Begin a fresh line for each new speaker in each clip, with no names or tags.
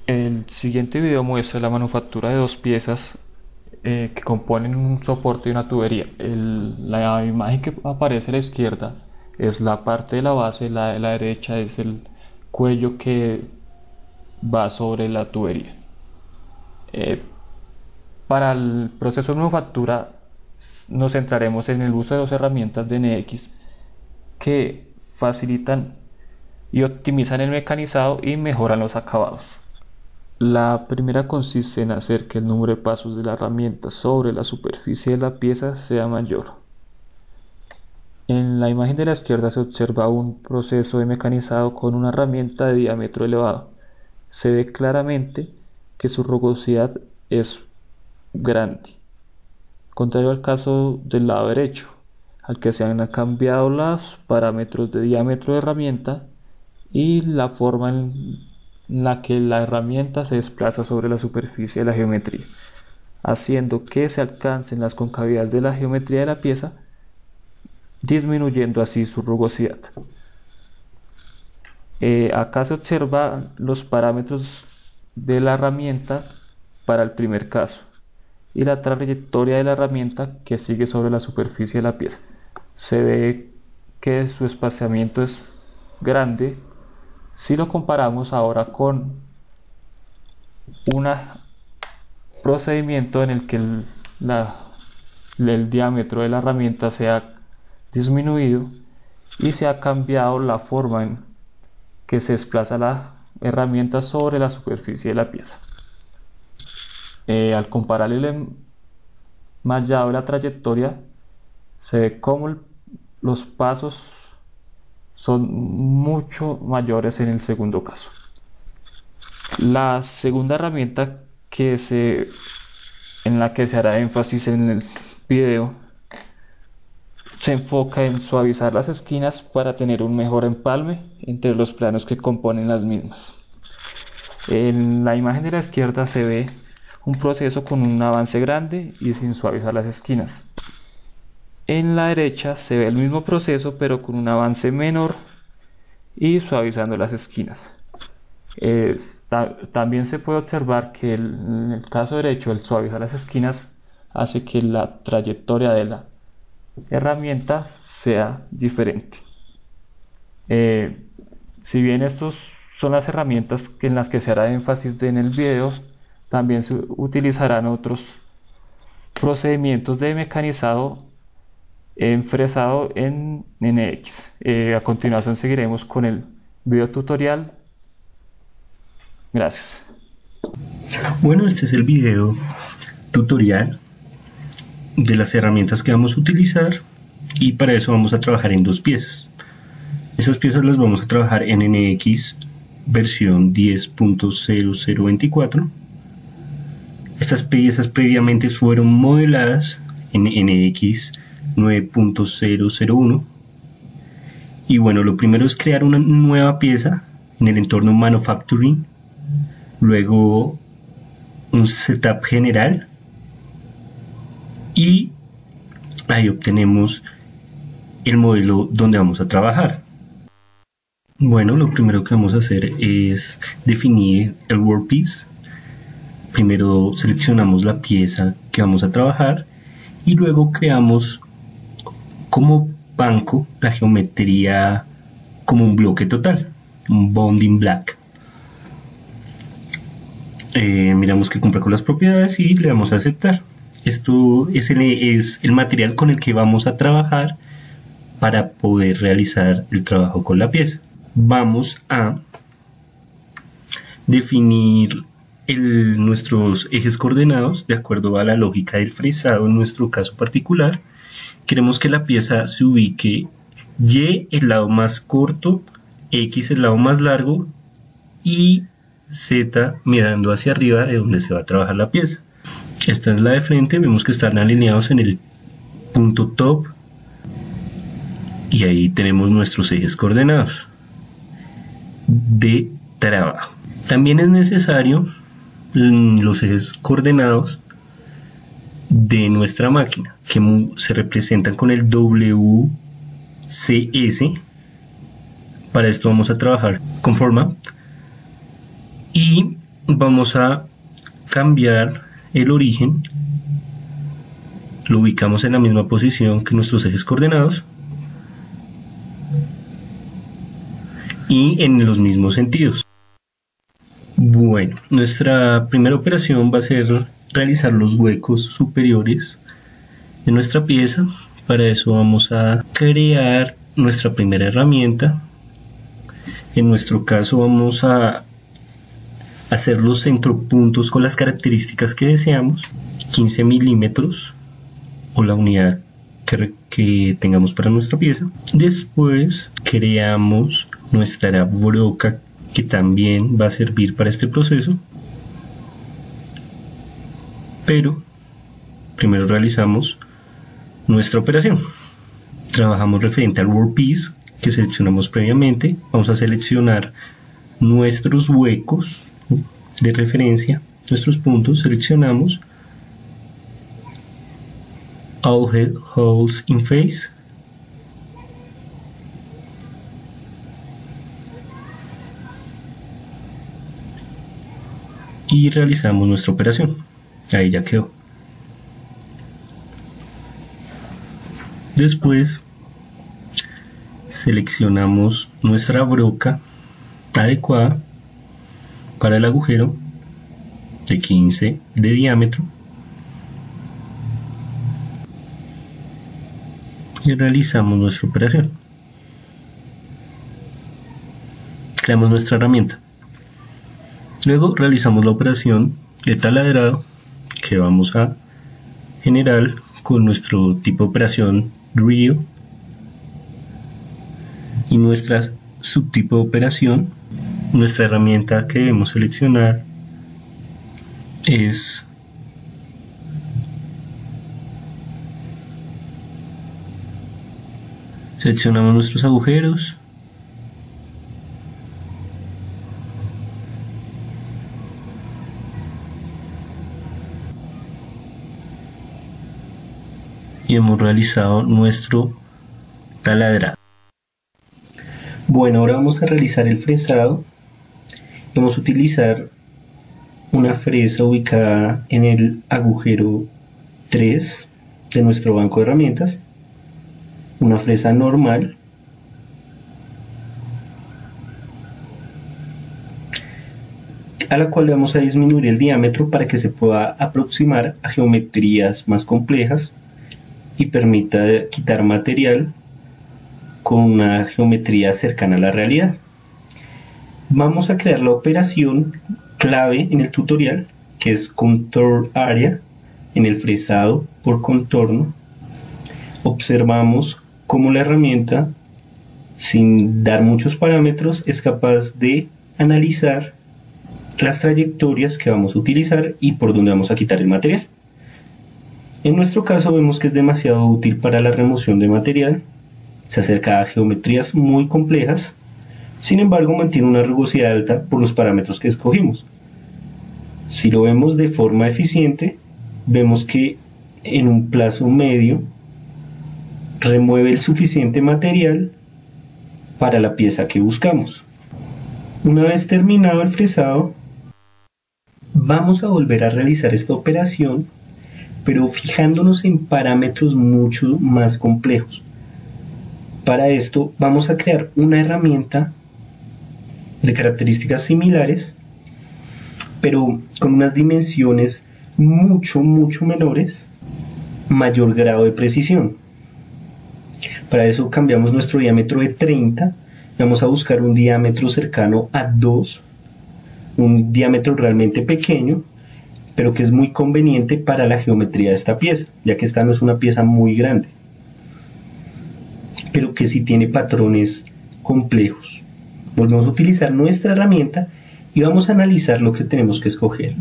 El siguiente video muestra la manufactura de dos piezas que componen un soporte y una tubería. La imagen que aparece a la izquierda es la parte de la base, la de la derecha es el cuello que va sobre la tubería. Eh, para el proceso de manufactura nos centraremos en el uso de dos herramientas de NX que facilitan y optimizan el mecanizado y mejoran los acabados. La primera consiste en hacer que el número de pasos de la herramienta sobre la superficie de la pieza sea mayor. En la imagen de la izquierda se observa un proceso de mecanizado con una herramienta de diámetro elevado. Se ve claramente que su rugosidad es grande, contrario al caso del lado derecho, al que se han cambiado los parámetros de diámetro de herramienta y la forma en la que la herramienta se desplaza sobre la superficie de la geometría, haciendo que se alcancen las concavidades de la geometría de la pieza, disminuyendo así su rugosidad. Acá se observan los parámetros de la herramienta para el primer caso y la trayectoria de la herramienta que sigue sobre la superficie de la pieza. Se ve que su espaciamiento es grande si lo comparamos ahora con un procedimiento en el que el diámetro de la herramienta se ha disminuido y se ha cambiado la forma en que se desplaza la herramienta sobre la superficie de la pieza. Al comparar el mallado de la trayectoria, se ve como los pasos son mucho mayores en el segundo caso. La segunda herramienta en la que se hará énfasis en el video se enfoca en suavizar las esquinas para tener un mejor empalme entre los planos que componen las mismas. En la imagen de la izquierda se ve un proceso con un avance grande y sin suavizar las esquinas. En la derecha se ve el mismo proceso pero con un avance menor y suavizando las esquinas. También se puede observar que en el caso derecho el suavizar las esquinas hace que la trayectoria de la herramienta sea diferente. Si bien estos son las herramientas en las que se hará énfasis en el video, también se utilizarán otros procedimientos de mecanizado enfresado en NX. A continuación seguiremos con el video tutorial. Gracias.
Bueno, este es el video tutorial de las herramientas que vamos a utilizar y para eso vamos a trabajar en dos piezas. Esas piezas las vamos a trabajar en NX versión 10.0024. Estas piezas previamente fueron modeladas en NX 9.001 y bueno, lo primero es crear una nueva pieza en el entorno Manufacturing, luego un setup general y ahí obtenemos el modelo donde vamos a trabajar. Bueno, lo primero que vamos a hacer es definir el workpiece. Primero seleccionamos la pieza que vamos a trabajar y luego creamos como banco la geometría como un bloque total, un bounding block. Miramos que cumpla con las propiedades y le damos a aceptar. Esto es el material con el que vamos a trabajar para poder realizar el trabajo con la pieza. Vamos a definir nuestros ejes coordenados de acuerdo a la lógica del fresado. En nuestro caso particular, queremos que la pieza se ubique Y el lado más corto, X el lado más largo y Z mirando hacia arriba de donde se va a trabajar la pieza. Esta es la de frente, vemos que están alineados en el punto top y ahí tenemos nuestros ejes coordenados de trabajo. También es necesario los ejes coordenados de nuestra máquina que se representan con el WCS. Para esto vamos a trabajar con forma y vamos a cambiar el origen, lo ubicamos en la misma posición que nuestros ejes coordenados y en los mismos sentidos. Bueno, nuestra primera operación va a ser realizar los huecos superiores de nuestra pieza. Para eso vamos a crear nuestra primera herramienta. En nuestro caso vamos a hacer los centropuntos con las características que deseamos, 15 milímetros o la unidad que tengamos para nuestra pieza. Después creamos nuestra broca, que también va a servir para este proceso, pero primero realizamos nuestra operación. Trabajamos referente al workpiece que seleccionamos previamente. Vamos a seleccionar nuestros huecos de referencia, nuestros puntos, seleccionamos All Holes in Face, y realizamos nuestra operación. Ahí ya quedó. Después seleccionamos nuestra broca adecuada para el agujero de 15 de diámetro y realizamos nuestra operación. Creamos nuestra herramienta. Luego realizamos la operación de taladrado que vamos a generar con nuestro tipo de operación drill y nuestra subtipo de operación. Nuestra herramienta que debemos seleccionar es seleccionamos nuestros agujeros, y hemos realizado nuestro taladrado. Bueno, ahora vamos a realizar el fresado. Vamos a utilizar una fresa ubicada en el agujero 3 de nuestro banco de herramientas, una fresa normal, a la cual le vamos a disminuir el diámetro para que se pueda aproximar a geometrías más complejas y permita quitar material con una geometría cercana a la realidad. Vamos a crear la operación clave en el tutorial, que es Contour Area, en el fresado por contorno. Observamos cómo la herramienta, sin dar muchos parámetros, es capaz de analizar las trayectorias que vamos a utilizar y por dónde vamos a quitar el material. En nuestro caso vemos que es demasiado útil para la remoción de material, se acerca a geometrías muy complejas, sin embargo mantiene una rugosidad alta por los parámetros que escogimos. Si lo vemos de forma eficiente, vemos que en un plazo medio remueve el suficiente material para la pieza que buscamos. Una vez terminado el fresado, vamos a volver a realizar esta operación, pero fijándonos en parámetros mucho más complejos. Para esto vamos a crear una herramienta de características similares, pero con unas dimensiones mucho menores, mayor grado de precisión. Para eso cambiamos nuestro diámetro de 30, vamos a buscar un diámetro cercano a 2, un diámetro realmente pequeño, pero que es muy conveniente para la geometría de esta pieza, ya que esta no es una pieza muy grande, pero que sí tiene patrones complejos. Volvemos a utilizar nuestra herramienta y vamos a analizar lo que tenemos que escoger.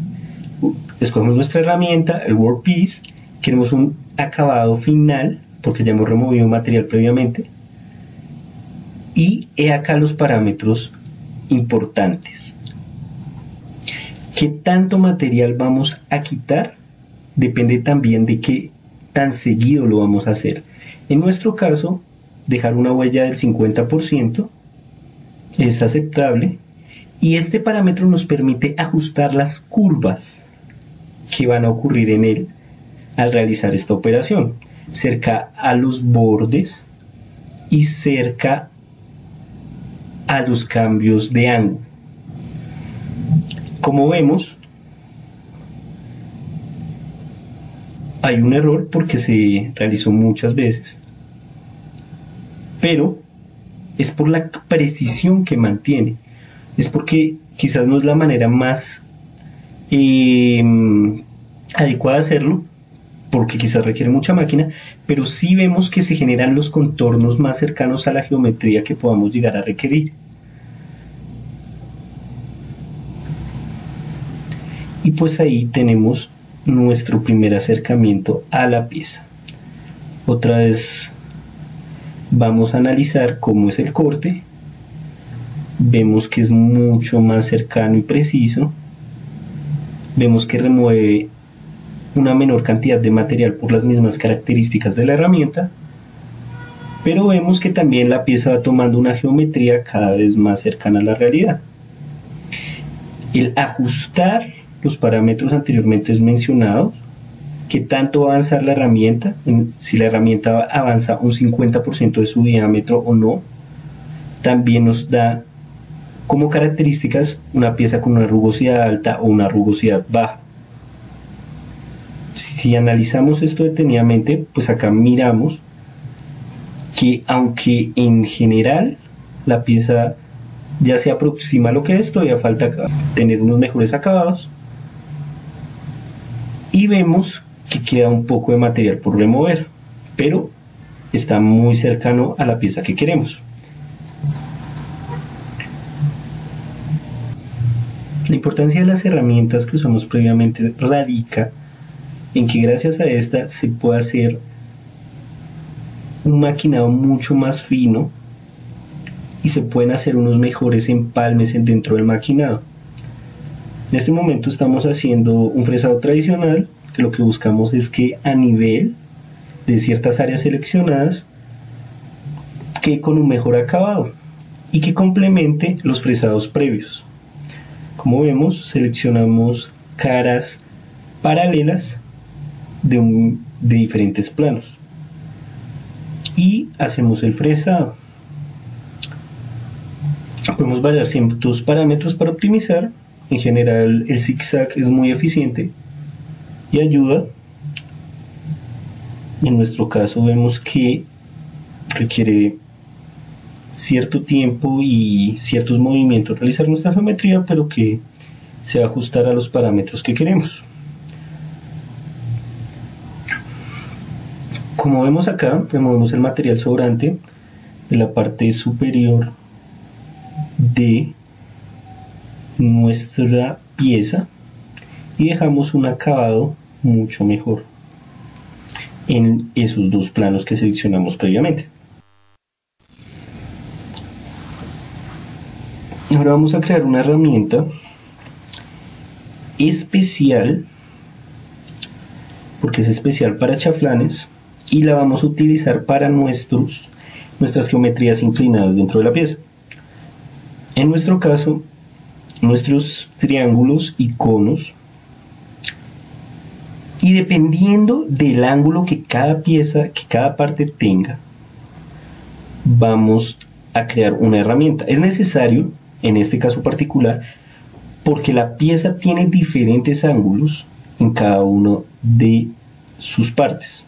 Escogemos nuestra herramienta, el workpiece, queremos un acabado final, porque ya hemos removido material previamente, y he acá los parámetros importantes. ¿Qué tanto material vamos a quitar? Depende también de qué tan seguido lo vamos a hacer. En nuestro caso, dejar una huella del 50% es aceptable, Y este parámetro nos permite ajustar las curvas que van a ocurrir en él al realizar esta operación, cerca a los bordes y cerca a los cambios de ángulo. Como vemos, hay un error porque se realizó muchas veces, pero es por la precisión que mantiene. Es porque quizás no es la manera más adecuada de hacerlo, porque quizás requiere mucha máquina, pero sí vemos que se generan los contornos más cercanos a la geometría que podamos llegar a requerir. Y pues ahí tenemos nuestro primer acercamiento a la pieza. Otra vez vamos a analizar cómo es el corte. Vemos que es mucho más cercano y preciso. Vemos que remueve una menor cantidad de material por las mismas características de la herramienta, pero vemos que también la pieza va tomando una geometría cada vez más cercana a la realidad. El ajustar los parámetros anteriormente mencionados, que tanto va a avanzar la herramienta, si la herramienta avanza un 50% de su diámetro o no, también nos da como características una pieza con una rugosidad alta o una rugosidad baja. Si analizamos esto detenidamente, pues acá miramos que aunque en general la pieza ya se aproxima a lo que es, todavía falta tener unos mejores acabados, y vemos que queda un poco de material por remover, pero está muy cercano a la pieza que queremos. La importancia de las herramientas que usamos previamente radica en que gracias a esta se puede hacer un maquinado mucho más fino y se pueden hacer unos mejores empalmes dentro del maquinado. En este momento estamos haciendo un fresado tradicional, que lo que buscamos es que a nivel de ciertas áreas seleccionadas quede con un mejor acabado y que complemente los fresados previos. Como vemos, seleccionamos caras paralelas de diferentes planos y hacemos el fresado. Podemos variar ciertos parámetros para optimizar. En general el zigzag es muy eficiente y ayuda. En nuestro caso vemos que requiere cierto tiempo y ciertos movimientos realizar nuestra geometría, pero que se va a ajustar a los parámetros que queremos. Como vemos acá, removemos el material sobrante de la parte superior de nuestra pieza y dejamos un acabado mucho mejor en esos dos planos que seleccionamos previamente. Ahora vamos a crear una herramienta especial, porque es especial para chaflanes, y la vamos a utilizar para nuestras geometrías inclinadas dentro de la pieza. En nuestro caso, nuestros triángulos y conos, y dependiendo del ángulo que cada pieza, que cada parte tenga, vamos a crear una herramienta. Es necesario en este caso particular porque la pieza tiene diferentes ángulos en cada uno de sus partes.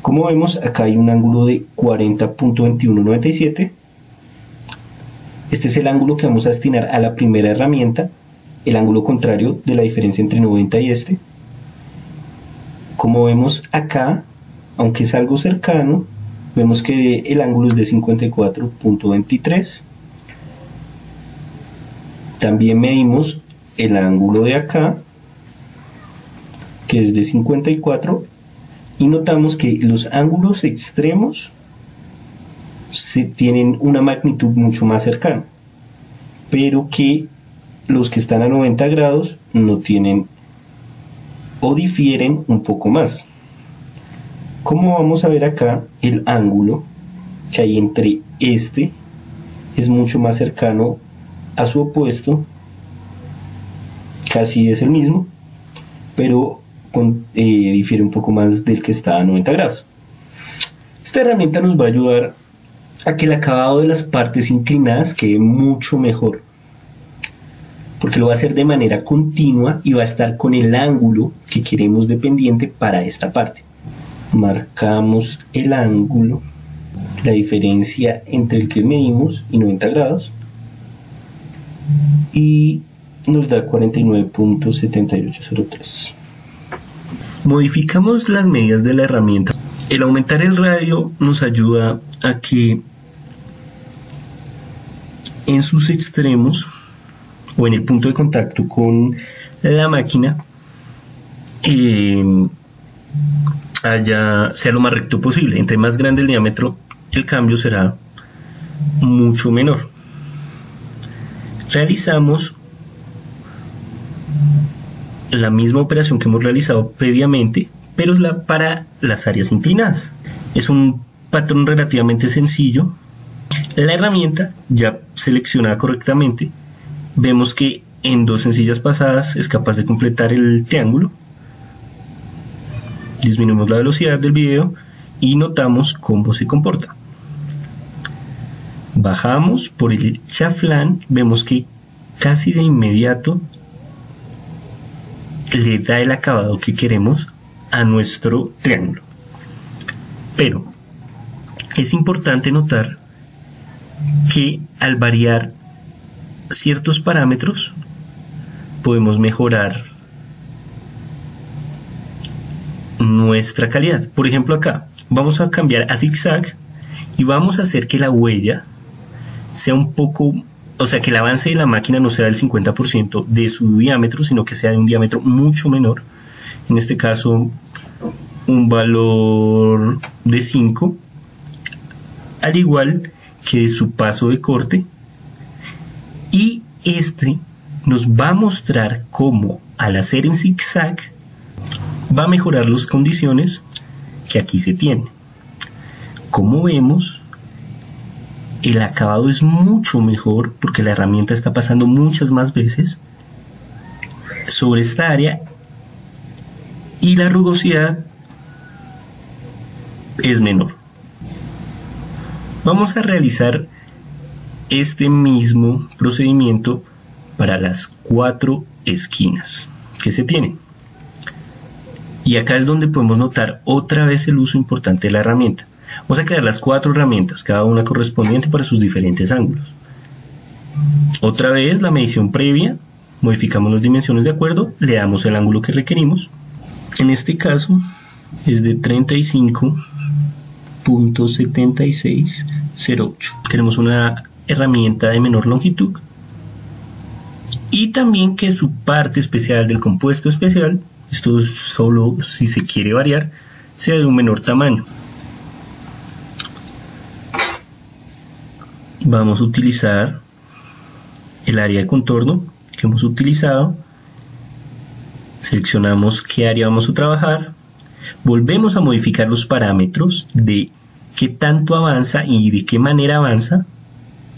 Como vemos, acá hay un ángulo de 40.2197. Este es el ángulo que vamos a destinar a la primera herramienta, el ángulo contrario de la diferencia entre 90 y este. Como vemos acá, aunque es algo cercano, vemos que el ángulo es de 54.23. También medimos el ángulo de acá, que es de 54, y notamos que los ángulos extremos tienen una magnitud mucho más cercana, pero que los que están a 90 grados no tienen o difieren un poco más. Como vamos a ver acá, el ángulo que hay entre este es mucho más cercano a su opuesto, casi es el mismo, pero difiere un poco más del que está a 90 grados. Esta herramienta nos va a ayudar a que el acabado de las partes inclinadas quede mucho mejor, porque lo va a hacer de manera continua y va a estar con el ángulo que queremos dependiente para esta parte. Marcamos el ángulo, la diferencia entre el que medimos y 90 grados, y nos da 49.7803. Modificamos las medidas de la herramienta. El aumentar el radio nos ayuda a que en sus extremos o en el punto de contacto con la máquina sea lo más recto posible. Entre más grande el diámetro, el cambio será mucho menor. Realizamos la misma operación que hemos realizado previamente, pero es para las áreas inclinadas. Es un patrón relativamente sencillo. La herramienta ya seleccionada correctamente, vemos que en 2 sencillas pasadas es capaz de completar el triángulo. Disminuimos la velocidad del video y notamos cómo se comporta. Bajamos por el chaflán, vemos que casi de inmediato le da el acabado que queremos a nuestro triángulo. Pero es importante notar que al variar ciertos parámetros podemos mejorar nuestra calidad. Por ejemplo, acá vamos a cambiar a zigzag y vamos a hacer que la huella sea un poco, o sea, que el avance de la máquina no sea del 50% de su diámetro, sino que sea de un diámetro mucho menor. En este caso, un valor de 5, al igual que de su paso de corte. Y este nos va a mostrar cómo, al hacer en zigzag, va a mejorar las condiciones que aquí se tienen. Como vemos, el acabado es mucho mejor porque la herramienta está pasando muchas más veces sobre esta área y la rugosidad es menor. Vamos a realizar este mismo procedimiento para las 4 esquinas que se tienen. Y acá es donde podemos notar otra vez el uso importante de la herramienta. Vamos a crear las 4 herramientas, cada una correspondiente para sus diferentes ángulos. Otra vez la medición previa, modificamos las dimensiones de acuerdo, le damos el ángulo que requerimos. En este caso es de 35.7608. Queremos una herramienta de menor longitud y también que su parte especial del compuesto especial, esto es solo si se quiere variar, sea de un menor tamaño. Vamos a utilizar el área de contorno que hemos utilizado, seleccionamos qué área vamos a trabajar, volvemos a modificar los parámetros de qué tanto avanza y de qué manera avanza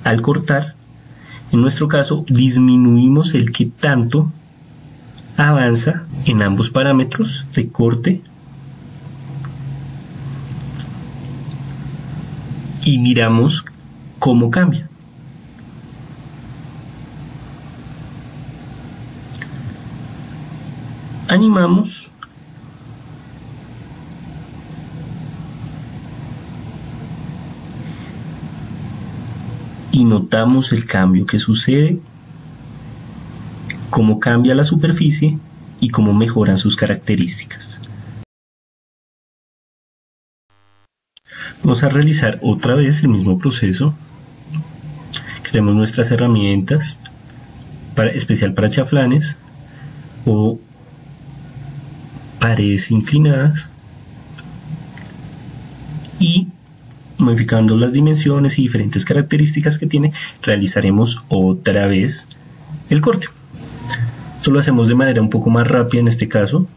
al cortar. En nuestro caso disminuimos el qué tanto avanza en ambos parámetros de corte y miramos cómo cambia. Animamos y notamos el cambio que sucede, cómo cambia la superficie y cómo mejoran sus características. Vamos a realizar otra vez el mismo proceso. Creamos nuestras herramientas especial para chaflanes o paredes inclinadas y modificando las dimensiones y diferentes características que tiene, realizaremos otra vez el corte. Esto lo hacemos de manera un poco más rápida en este caso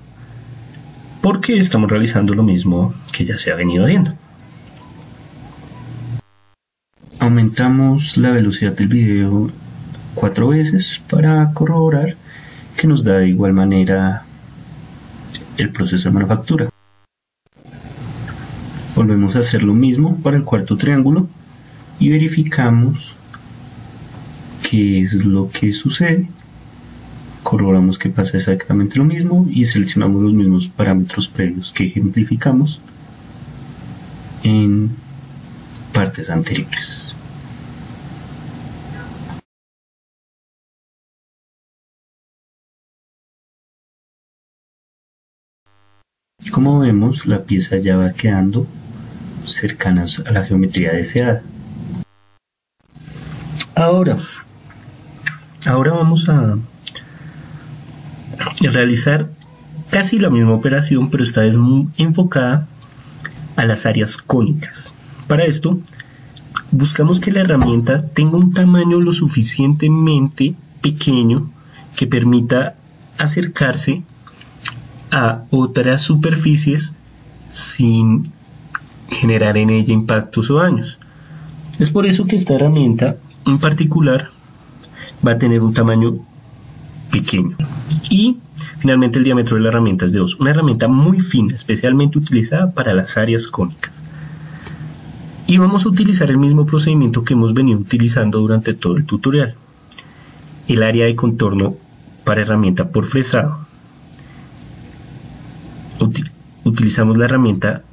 porque estamos realizando lo mismo que ya se ha venido haciendo. Aumentamos la velocidad del video 4 veces para corroborar que nos da de igual manera el proceso de manufactura. Volvemos a hacer lo mismo para el cuarto triángulo y verificamos qué es lo que sucede. Corroboramos que pasa exactamente lo mismo y seleccionamos los mismos parámetros previos que ejemplificamos en partes anteriores. Como vemos, la pieza ya va quedando cercana a la geometría deseada. Ahora vamos a realizar casi la misma operación, pero esta vez enfocada a las áreas cónicas. Para esto, buscamos que la herramienta tenga un tamaño lo suficientemente pequeño que permita acercarse a otras superficies sin generar en ella impactos o daños. Es por eso que esta herramienta en particular va a tener un tamaño pequeño. Y finalmente el diámetro de la herramienta es de 2. Una herramienta muy fina, especialmente utilizada para las áreas cónicas. Y vamos a utilizar el mismo procedimiento que hemos venido utilizando durante todo el tutorial. El área de contorno para herramienta por fresado. Utilizamos la herramienta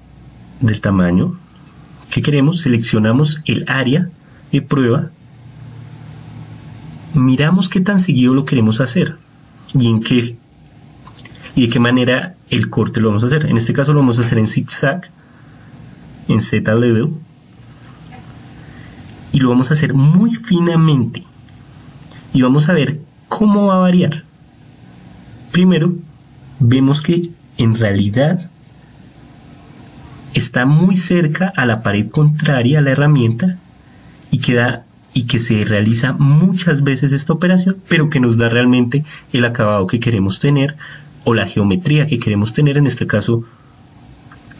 del tamaño que queremos, seleccionamos el área de prueba, miramos qué tan seguido lo queremos hacer y de qué manera el corte lo vamos a hacer. En este caso lo vamos a hacer en zigzag, en Z level, y lo vamos a hacer muy finamente y vamos a ver cómo va a variar. Primero vemos que en realidad está muy cerca a la pared contraria a la herramienta y que se realiza muchas veces esta operación, pero que nos da realmente el acabado que queremos tener o la geometría que queremos tener, en este caso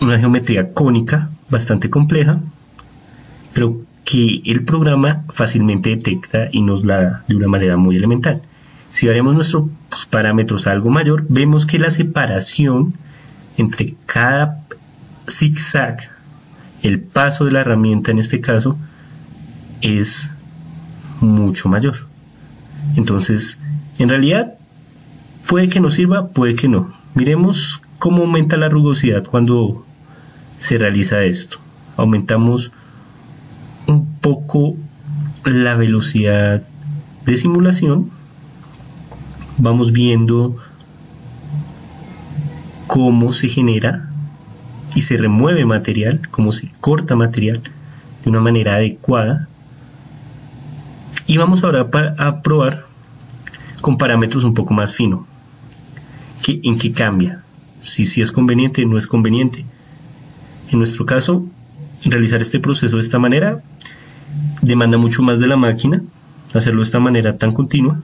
una geometría cónica bastante compleja, pero que el programa fácilmente detecta y nos la da de una manera muy elemental. Si variamos nuestros parámetros a algo mayor, vemos que la separación entre cada zigzag, el paso de la herramienta en este caso, es mucho mayor. Entonces, en realidad, puede que nos sirva, puede que no. Miremos cómo aumenta la rugosidad cuando se realiza esto. Aumentamos un poco la velocidad de simulación. Vamos viendo cómo se genera y se remueve material, cómo se corta material de una manera adecuada. Y vamos ahora a probar con parámetros un poco más finos. ¿En qué cambia? Si es conveniente o no es conveniente. En nuestro caso, realizar este proceso de esta manera demanda mucho más de la máquina, hacerlo de esta manera tan continua.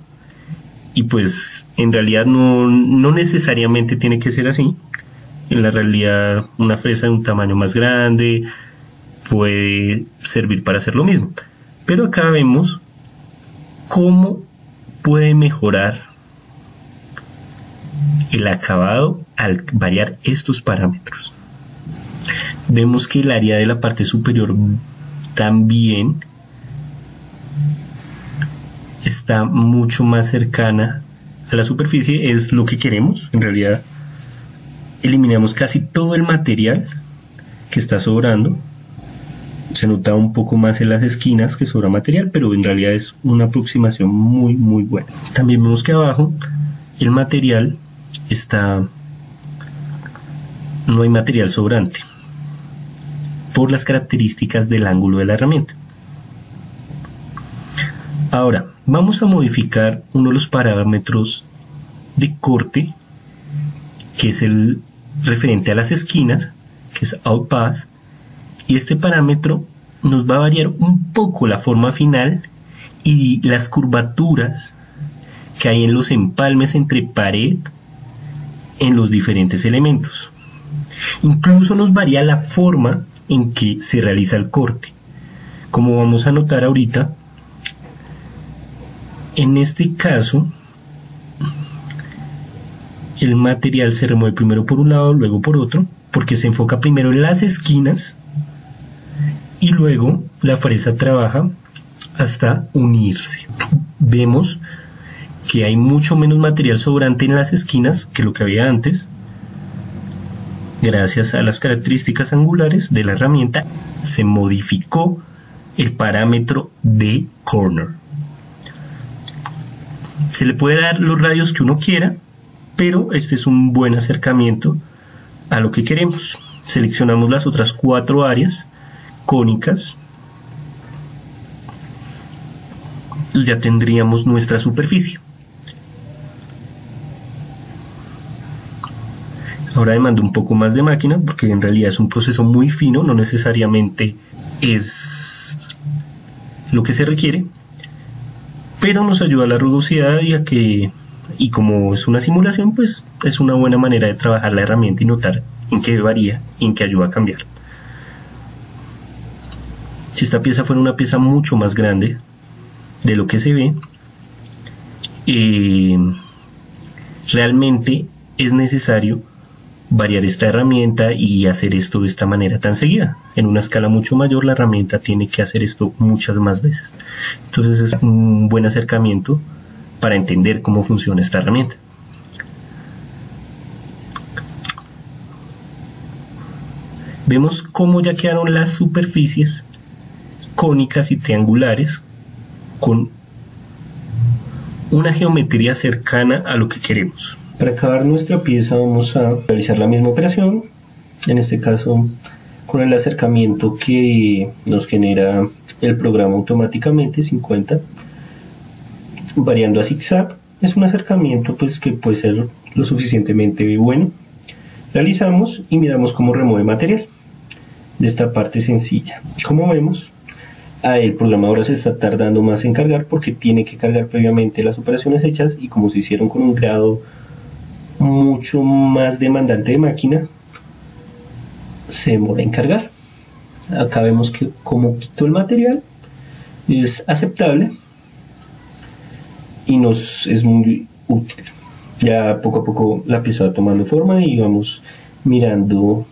Y pues en realidad no necesariamente tiene que ser así. En la realidad una fresa de un tamaño más grande puede servir para hacer lo mismo. Pero acá vemos cómo puede mejorar el acabado al variar estos parámetros. Vemos que el área de la parte superior también está mucho más cercana a la superficie, es lo que queremos. En realidad eliminamos casi todo el material que está sobrando. Se nota un poco más en las esquinas que sobra material, pero en realidad es una aproximación muy buena. También vemos que abajo el material no hay material sobrante por las características del ángulo de la herramienta. Ahora vamos a modificar uno de los parámetros de corte, que es el referente a las esquinas, que es outpass, y este parámetro nos va a variar un poco la forma final y las curvaturas que hay en los empalmes entre pared en los diferentes elementos. Incluso nos varía la forma en que se realiza el corte. Como vamos a notar ahorita, En este caso, el material se remueve primero por un lado, luego por otro, porque se enfoca primero en las esquinas y luego la fresa trabaja hasta unirse. Vemos que hay mucho menos material sobrante en las esquinas que lo que había antes. Gracias a las características angulares de la herramienta, se modificó el parámetro de corner. Se le puede dar los radios que uno quiera, pero este es un buen acercamiento a lo que queremos. Seleccionamos las otras 4 áreas cónicas y ya tendríamos nuestra superficie. Ahora demanda un poco más de máquina porque en realidad es un proceso muy fino, no necesariamente es lo que se requiere, pero nos ayuda a la rugosidad y como es una simulación, pues es una buena manera de trabajar la herramienta y notar en qué varía y en qué ayuda a cambiar. Si esta pieza fuera una pieza mucho más grande de lo que se ve, realmente es necesario variar esta herramienta y hacer esto de esta manera tan seguida. En una escala mucho mayor la herramienta tiene que hacer esto muchas más veces. Entonces es un buen acercamiento para entender cómo funciona esta herramienta. Vemos cómo ya quedaron las superficies cónicas y triangulares con una geometría cercana a lo que queremos. Para acabar nuestra pieza vamos a realizar la misma operación, en este caso con el acercamiento que nos genera el programa automáticamente, 50, variando a zigzag. Es un acercamiento pues que puede ser lo suficientemente bueno. Realizamos y miramos cómo remueve material de esta parte sencilla. Como vemos, el programa ahora se está tardando más en cargar porque tiene que cargar previamente las operaciones hechas, y como se hicieron con un grado mucho más demandante de máquina, se demora en cargar. Acá vemos que como quitó el material es aceptable y nos es muy útil. Ya poco a poco la pieza va tomando forma y vamos mirando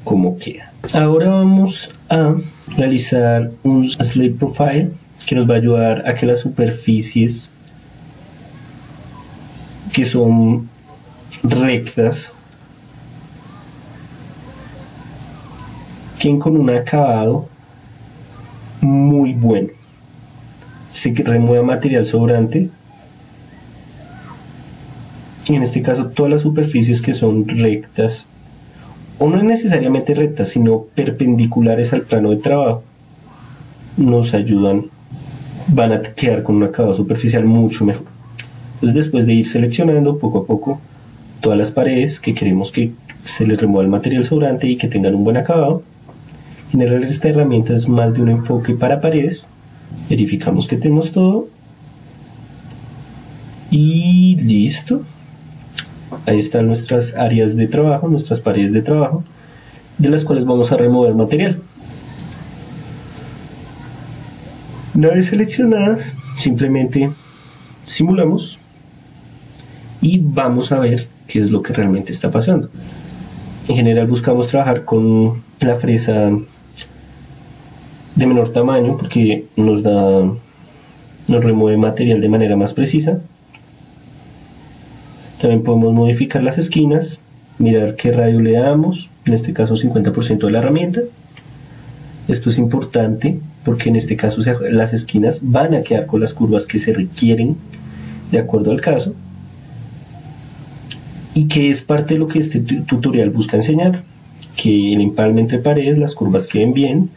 cómo queda. Ahora vamos a realizar un slate profile que nos va a ayudar a que las superficies que son rectas queden con un acabado muy bueno. Se remueve material sobrante y en este caso todas las superficies que son rectas, o no es necesariamente rectas sino perpendiculares al plano de trabajo, nos ayudan, van a quedar con un acabado superficial mucho mejor. Entonces, después de ir seleccionando poco a poco todas las paredes que queremos que se les remueva el material sobrante y que tengan un buen acabado, generar esta herramienta es más de un enfoque para paredes. Verificamos que tenemos todo y listo. Ahí están nuestras áreas de trabajo, nuestras paredes de trabajo, de las cuales vamos a remover material. Una vez seleccionadas, simplemente simulamos y vamos a ver qué es lo que realmente está pasando. En general buscamos trabajar con la fresa de menor tamaño porque nos remueve material de manera más precisa. También podemos modificar las esquinas, mirar qué radio le damos, en este caso 50% de la herramienta. Esto es importante porque en este caso las esquinas van a quedar con las curvas que se requieren de acuerdo al caso, y que es parte de lo que este tutorial busca enseñar, que el empalme entre paredes, las curvas queden bien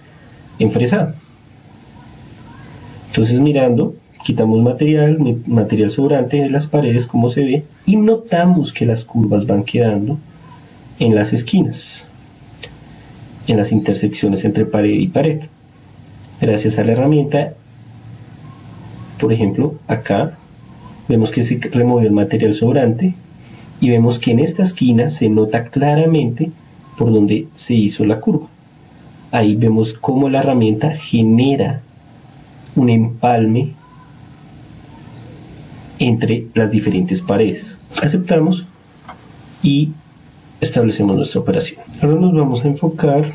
enfresadas. Entonces, mirando, quitamos material sobrante de las paredes como se ve, y notamos que las curvas van quedando en las esquinas, en las intersecciones entre pared y pared. Gracias a la herramienta, por ejemplo, acá vemos que se removió el material sobrante y vemos que en esta esquina se nota claramente por donde se hizo la curva. Ahí vemos cómo la herramienta genera un empalme entre las diferentes paredes. Aceptamos y establecemos nuestra operación. Ahora nos vamos a enfocar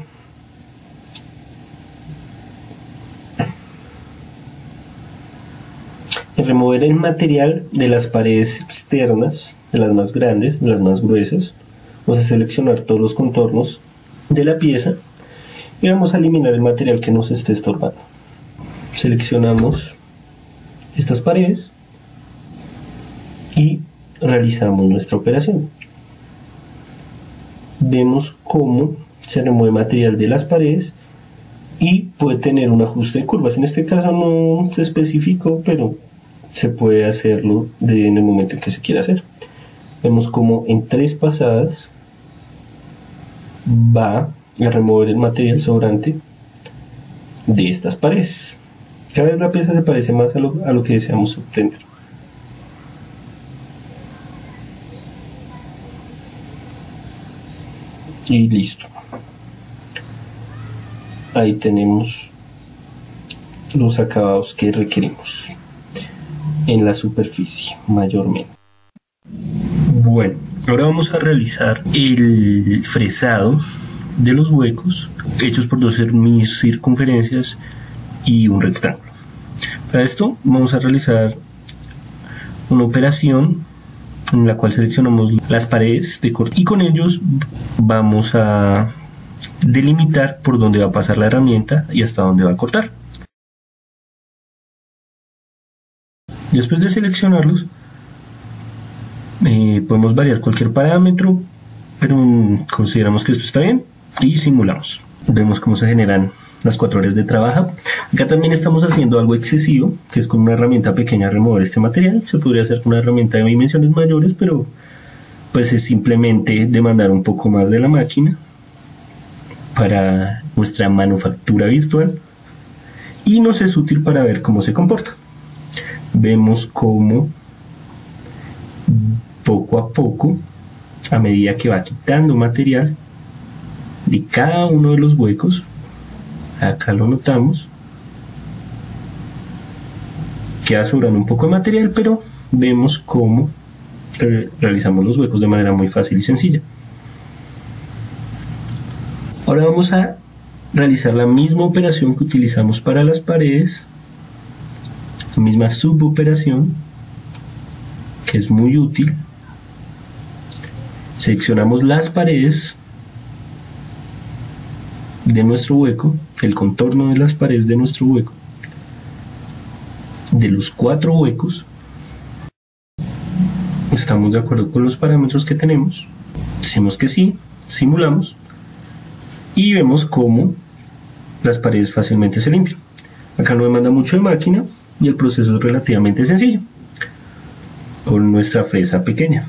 en remover el material de las paredes externas, de las más grandes, de las más gruesas. Vamos a seleccionar todos los contornos de la pieza y vamos a eliminar el material que nos esté estorbando. Seleccionamos estas paredes y realizamos nuestra operación. Vemos cómo se remueve material de las paredes y puede tener un ajuste de curvas. En este caso no se especificó, pero se puede hacerlo en el momento en que se quiera hacer. Vemos cómo en 3 pasadas va a remover el material sobrante de estas paredes. Cada vez la pieza se parece más a lo que deseamos obtener. Y listo. Ahí tenemos los acabados que requerimos en la superficie mayormente. Bueno, ahora vamos a realizar el fresado de los huecos hechos por 2 circunferencias y un rectángulo. Para esto vamos a realizar una operación en la cual seleccionamos las paredes de corte y con ellos vamos a delimitar por dónde va a pasar la herramienta y hasta dónde va a cortar. Después de seleccionarlos, podemos variar cualquier parámetro, pero consideramos que esto está bien y simulamos. Vemos cómo se generan las 4 áreas de trabajo. Acá también estamos haciendo algo excesivo, que es con una herramienta pequeña remover este material. Se podría hacer con una herramienta de dimensiones mayores, pero pues es simplemente demandar un poco más de la máquina para nuestra manufactura virtual y nos es útil para ver cómo se comporta. Vemos cómo poco a poco, a medida que va quitando material de cada uno de los huecos, acá lo notamos, queda sobrando un poco de material, pero vemos cómo realizamos los huecos de manera muy fácil y sencilla. Ahora vamos a realizar la misma operación que utilizamos para las paredes, la misma suboperación, que es muy útil. Seleccionamos las paredes de nuestro hueco, el contorno de las paredes de nuestro hueco, de los 4 huecos. Estamos de acuerdo con los parámetros que tenemos, decimos que sí, simulamos y vemos cómo las paredes fácilmente se limpian. Acá no demanda mucho de máquina y el proceso es relativamente sencillo con nuestra fresa pequeña.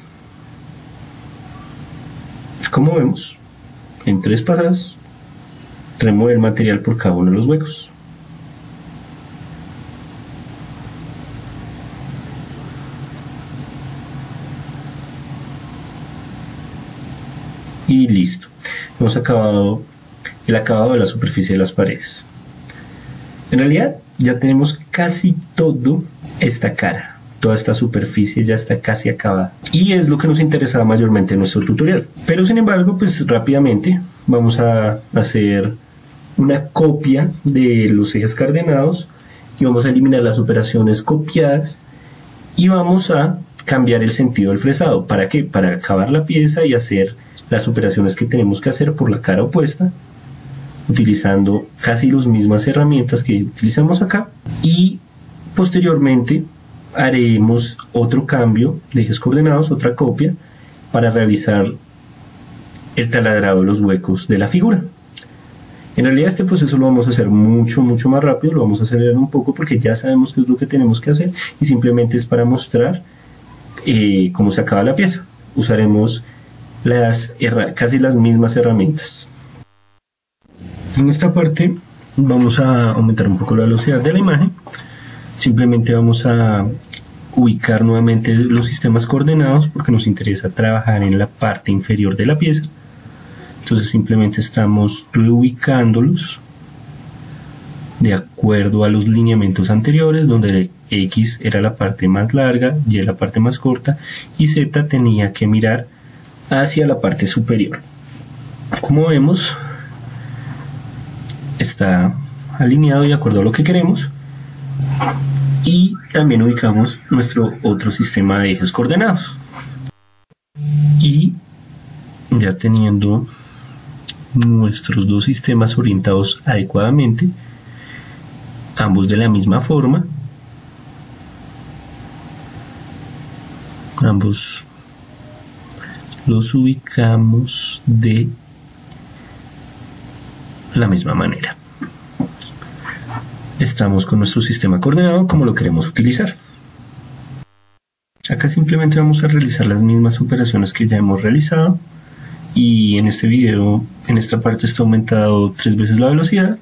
Como vemos, en 3 pasadas remueve el material por cada uno de los huecos. Y listo. Hemos acabado el acabado de la superficie de las paredes. En realidad ya tenemos casi todo esta cara. Toda esta superficie ya está casi acabada. Y es lo que nos interesaba mayormente en nuestro tutorial. Pero sin embargo, pues rápidamente vamos a hacer una copia de los ejes coordenados y vamos a eliminar las operaciones copiadas y vamos a cambiar el sentido del fresado. ¿Para qué? Para acabar la pieza y hacer las operaciones que tenemos que hacer por la cara opuesta, utilizando casi las mismas herramientas que utilizamos acá, y posteriormente haremos otro cambio de ejes coordenados, otra copia, para realizar el taladrado de los huecos de la figura. En realidad este proceso lo vamos a hacer mucho más rápido, lo vamos a acelerar un poco porque ya sabemos qué es lo que tenemos que hacer y simplemente es para mostrar cómo se acaba la pieza. Usaremos casi las mismas herramientas. En esta parte vamos a aumentar un poco la velocidad de la imagen. Simplemente vamos a ubicar nuevamente los sistemas coordenados porque nos interesa trabajar en la parte inferior de la pieza. Entonces simplemente estamos reubicándolos de acuerdo a los lineamientos anteriores, donde X era la parte más larga, Y la parte más corta y Z tenía que mirar hacia la parte superior. Como vemos, está alineado de acuerdo a lo que queremos, y también ubicamos nuestro otro sistema de ejes coordenados. Y ya teniendo nuestros dos sistemas orientados adecuadamente, ambos de la misma forma, ambos los ubicamos de la misma manera. Estamos con nuestro sistema coordenado como lo queremos utilizar. Acá simplemente vamos a realizar las mismas operaciones que ya hemos realizado, y en este video, en esta parte está aumentado 3 veces la velocidad.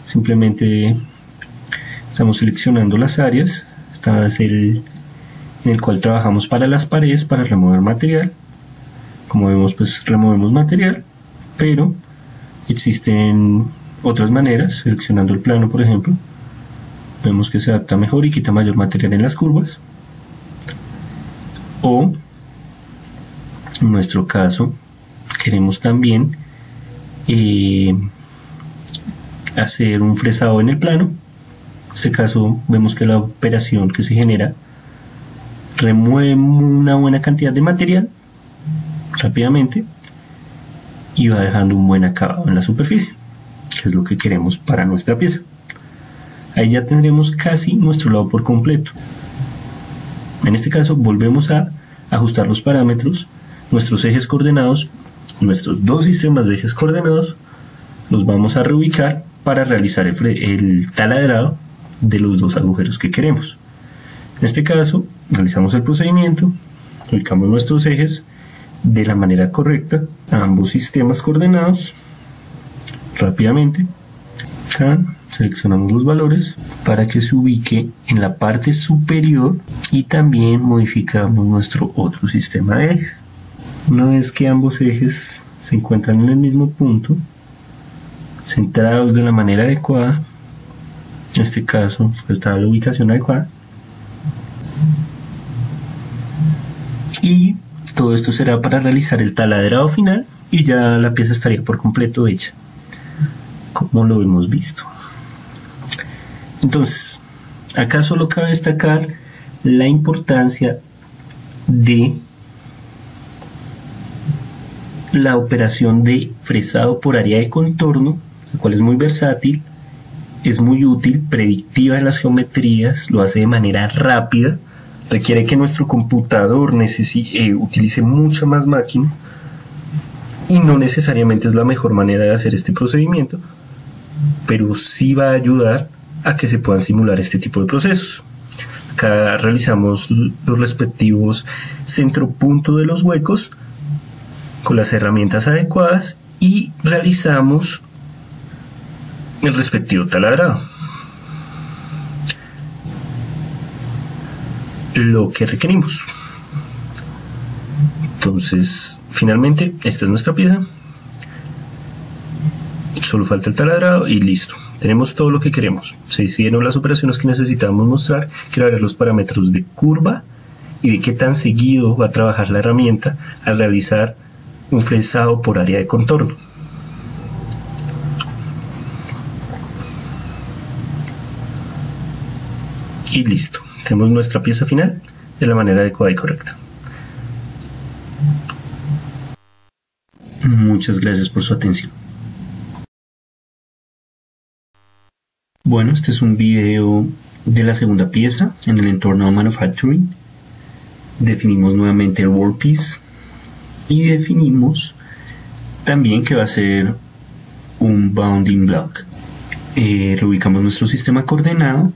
Simplemente estamos seleccionando las áreas. Esta es en el cual trabajamos para las paredes, para remover material. Como vemos, pues removemos material, pero existen otras maneras. Seleccionando el plano, por ejemplo, vemos que se adapta mejor y quita mayor material en las curvas. O en nuestro caso queremos también hacer un fresado en el plano. En este caso vemos que la operación que se genera remueve una buena cantidad de material rápidamente y va dejando un buen acabado en la superficie, que es lo que queremos para nuestra pieza. Ahí ya tendremos casi nuestro lado por completo. En este caso volvemos a ajustar los parámetros, nuestros ejes coordenados, nuestros dos sistemas de ejes coordenados los vamos a reubicar para realizar el taladrado de los dos agujeros que queremos. En este caso realizamos el procedimiento, ubicamos nuestros ejes de la manera correcta a ambos sistemas coordenados rápidamente. Acá seleccionamos los valores para que se ubique en la parte superior, y también modificamos nuestro otro sistema de ejes. Una vez que ambos ejes se encuentran en el mismo punto, centrados de la manera adecuada, en este caso está la ubicación adecuada, y todo esto será para realizar el taladrado final, y ya la pieza estaría por completo hecha, como lo hemos visto. Entonces, acá solo cabe destacar la importancia de la operación de fresado por área de contorno, la cual es muy versátil, es muy útil, predictiva en las geometrías, lo hace de manera rápida, requiere que nuestro computador utilice mucha más máquina, y no necesariamente es la mejor manera de hacer este procedimiento, pero sí va a ayudar a que se puedan simular este tipo de procesos. Acá realizamos los respectivos centropuntos de los huecos con las herramientas adecuadas y realizamos el respectivo taladrado. Lo que requerimos. Entonces, finalmente, esta es nuestra pieza. Solo falta el taladrado y listo. Tenemos todo lo que queremos. Se hicieron las operaciones que necesitamos mostrar. Quiero ver los parámetros de curva y de qué tan seguido va a trabajar la herramienta al realizar un fresado por área de contorno. Y listo. Tenemos nuestra pieza final de la manera adecuada y correcta. Muchas gracias por su atención. Bueno, este es un video de la segunda pieza en el entorno manufacturing. Definimos nuevamente el workpiece y definimos también que va a ser un bounding block. Reubicamos nuestro sistema coordenado.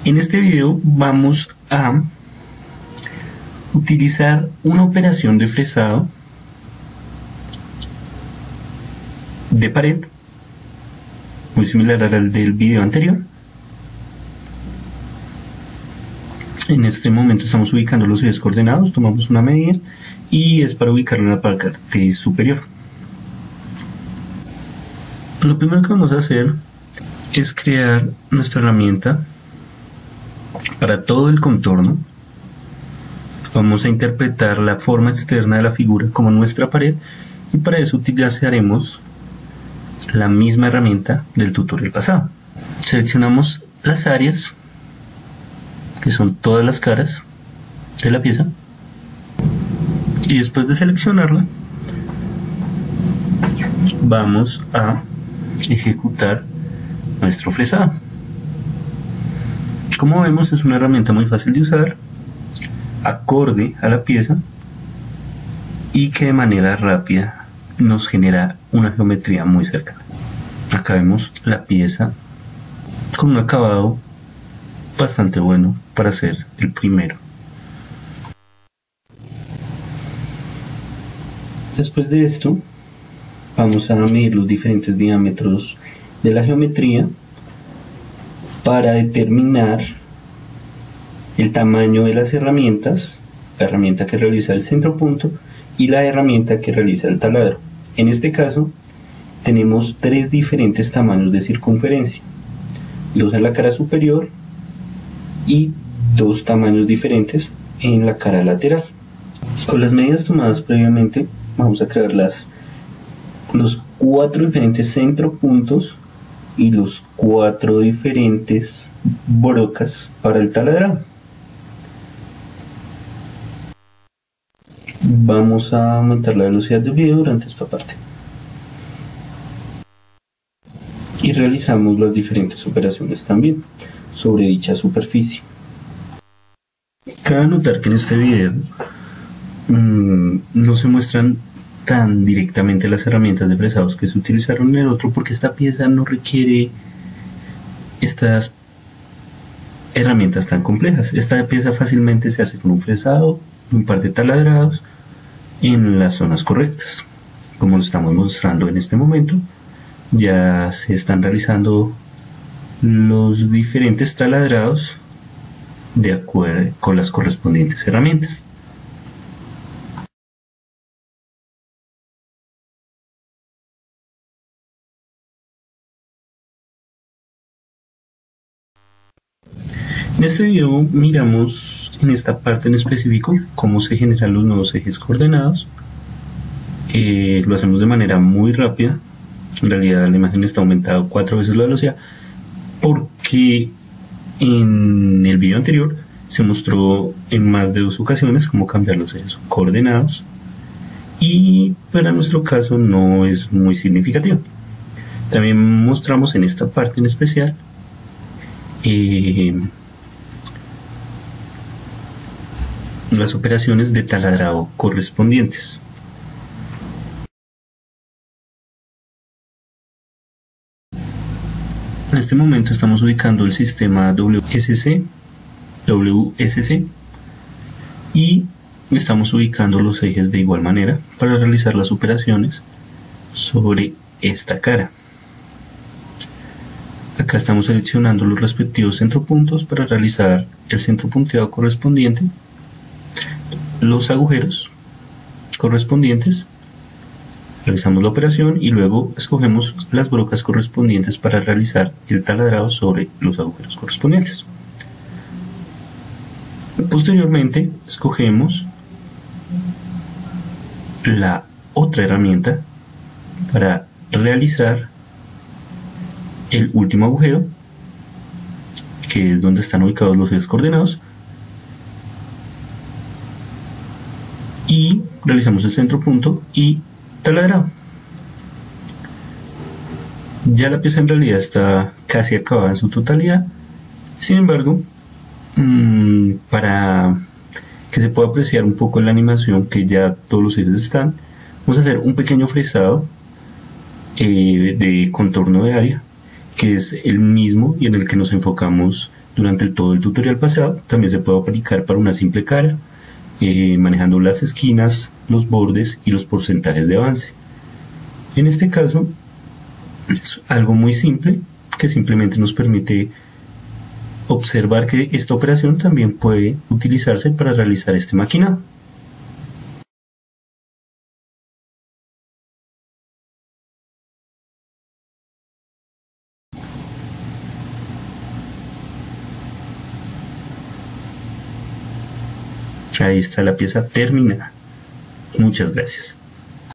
En este video vamos a utilizar una operación de fresado de pared, muy similar al del video anterior. En este momento estamos ubicando los ejes coordenados, tomamos una medida y es para ubicarlo en la parte superior. Lo primero que vamos a hacer es crear nuestra herramienta para todo el contorno. Vamos a interpretar la forma externa de la figura como nuestra pared, y para eso utilizaremos la misma herramienta del tutorial pasado. Seleccionamos las áreas, que son todas las caras de la pieza, y después de seleccionarla vamos a ejecutar nuestro fresado. Como vemos, es una herramienta muy fácil de usar, acorde a la pieza, y que de manera rápida nos genera una geometría muy cercana. Acá vemos la pieza con un acabado bastante bueno para ser el primero. Después de esto vamos a medir los diferentes diámetros de la geometría para determinar el tamaño de las herramientas, la herramienta que realiza el centro punto y la herramienta que realiza el taladro. En este caso tenemos tres diferentes tamaños de circunferencia, dos en la cara superior y dos tamaños diferentes en la cara lateral. Con las medidas tomadas previamente vamos a crear los 4 diferentes centropuntos y los 4 diferentes brocas para el taladrado. Vamos a aumentar la velocidad del video durante esta parte y realizamos las diferentes operaciones también sobre dicha superficie. Cabe notar que en este video no se muestran tan directamente las herramientas de fresados que se utilizaron en el otro, porque esta pieza no requiere estas herramientas tan complejas. Esta pieza fácilmente se hace con un fresado, un par de taladrados en las zonas correctas, como lo estamos mostrando en este momento. Ya se están realizando los diferentes taladrados de acuerdo con las correspondientes herramientas. En este video miramos en esta parte en específico cómo se generan los nuevos ejes coordenados. Lo hacemos de manera muy rápida. En realidad la imagen está aumentada 4 veces la velocidad, porque en el video anterior se mostró en más de 2 ocasiones cómo cambiar los ejes coordenados, y para nuestro caso no es muy significativo. También mostramos en esta parte en especial las operaciones de taladrado correspondientes. En este momento estamos ubicando el sistema WSC y estamos ubicando los ejes de igual manera para realizar las operaciones sobre esta cara. Acá estamos seleccionando los respectivos centropuntos para realizar el centro punteado correspondiente, los agujeros correspondientes, realizamos la operación y luego escogemos las brocas correspondientes para realizar el taladrado sobre los agujeros correspondientes. Posteriormente escogemos la otra herramienta para realizar el último agujero, que es donde están ubicados los ejes coordenados, y realizamos el centro punto y taladrado. Ya la pieza en realidad está casi acabada en su totalidad. Sin embargo, para que se pueda apreciar un poco en la animación que ya todos los ejes están, vamos a hacer un pequeño fresado de contorno de área, que es el mismo y en el que nos enfocamos durante todo el tutorial pasado. También se puede aplicar para una simple cara, manejando las esquinas, los bordes y los porcentajes de avance. En este caso es algo muy simple que simplemente nos permite observar que esta operación también puede utilizarse para realizar este maquinado. Ahí está la pieza terminada. Muchas gracias.